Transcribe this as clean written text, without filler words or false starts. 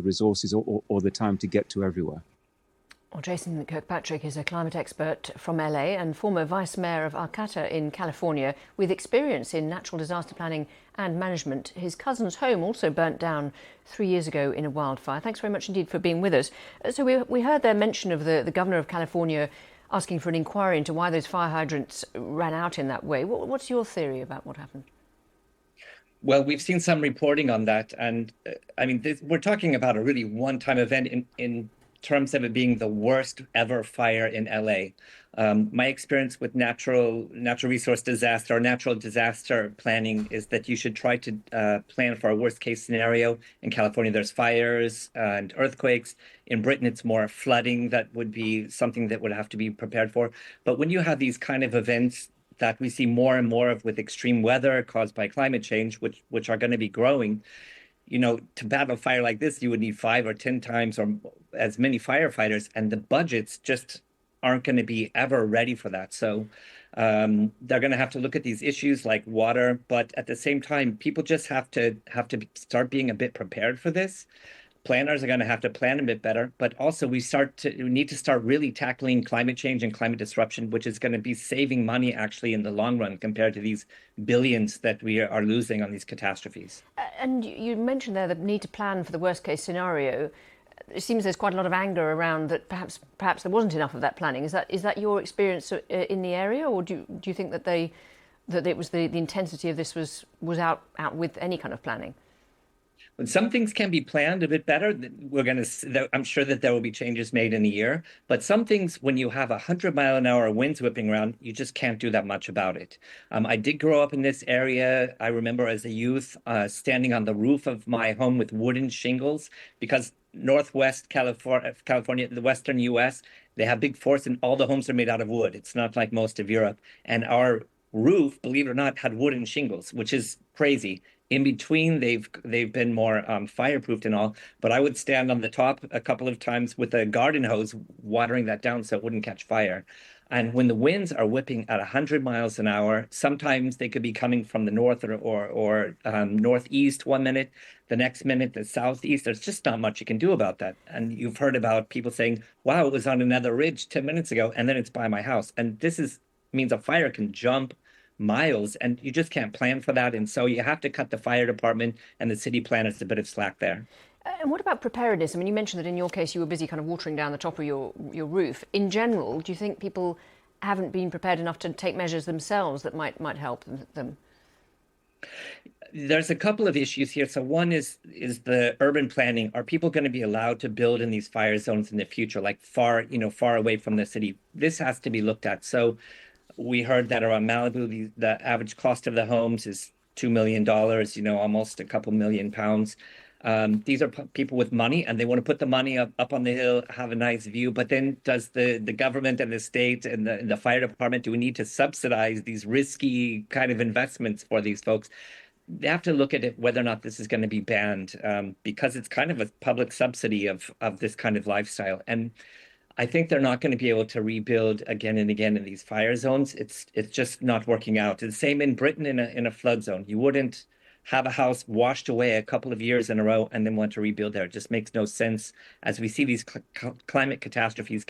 resources or the time to get to everywhere. Well, Jason Kirkpatrick is a climate expert from LA and former vice mayor of Arcata in California with experience in natural disaster planning and management. His cousin's home also burnt down 3 years ago in a wildfire. Thanks very much indeed for being with us. So we heard their mention of the governor of California asking for an inquiry into why those fire hydrants ran out in that way. What's your theory about what happened? Well, we've seen some reporting on that, and I mean, we're talking about a really one-time event in terms of it being the worst ever fire in LA. My experience with natural resource disaster or natural disaster planning is that you should try to plan for a worst case scenario. In California, there's fires and earthquakes. In Britain, it's more flooding that would be something that would have to be prepared for. But when you have these kind of events that we see more and more of with extreme weather caused by climate change, which are going to be growing, to battle fire like this, you would need 5 or 10 times or as many firefighters, and the budgets just aren't going to be ever ready for that. So they're going to have to look at these issues like water, but at the same time, people just have to start being a bit prepared for this. Planners are going to have to plan a bit better, but also we need to start really tackling climate change and climate disruption, which is going to be saving money actually in the long run compared to these billions that we are losing on these catastrophes. And you mentioned there the need to plan for the worst case scenario. It seems there's quite a lot of anger around that perhaps there wasn't enough of that planning. Is that your experience in the area, or do you think that it was the intensity of this was out with any kind of planning? When some things can be planned a bit better, I'm sure that there will be changes made in a year. But some things, when you have 100-mile-an-hour winds whipping around, you just can't do that much about it. I did grow up in this area. I remember as a youth standing on the roof of my home with wooden shingles because Northwest California, the Western U.S., they have big forests and all the homes are made out of wood. It's not like most of Europe. And our roof, believe it or not, had wooden shingles, which is crazy. In between, they've been more fireproofed and all, but I would stand on the top a couple of times with a garden hose, watering that down so it wouldn't catch fire. And when the winds are whipping at 100 miles an hour, sometimes they could be coming from the north or northeast 1 minute, the next minute the southeast. There's just not much you can do about that. And you've heard about people saying, "Wow, it was on another ridge 10 minutes ago, and then it's by my house." And means a fire can jump miles, and you just can't plan for that. And so you have to cut the fire department and the city planners a bit of slack there. And what about preparedness? I mean, you mentioned that in your case you were busy kind of watering down the top of your roof. In general, do you think people haven't been prepared enough to take measures themselves that might help them? There's a couple of issues here. So one is the urban planning. Are people going to be allowed to build in these fire zones in the future, like far away from the city? This has to be looked at. So we heard that around Malibu, the average cost of the homes is $2 million, almost a couple £1,000,000. These are people with money, and they want to put the money up on the hill, have a nice view. But then does the government and the state and the fire department, do we need to subsidize these risky kind of investments for these folks? They have to look at it whether or not this is going to be banned, because it's kind of a public subsidy of this kind of lifestyle. And I think they're not going to be able to rebuild again and again in these fire zones. It's just not working out. The same in Britain in a flood zone. You wouldn't have a house washed away a couple of years in a row and then want to rebuild there. It just makes no sense as we see these climate catastrophes getting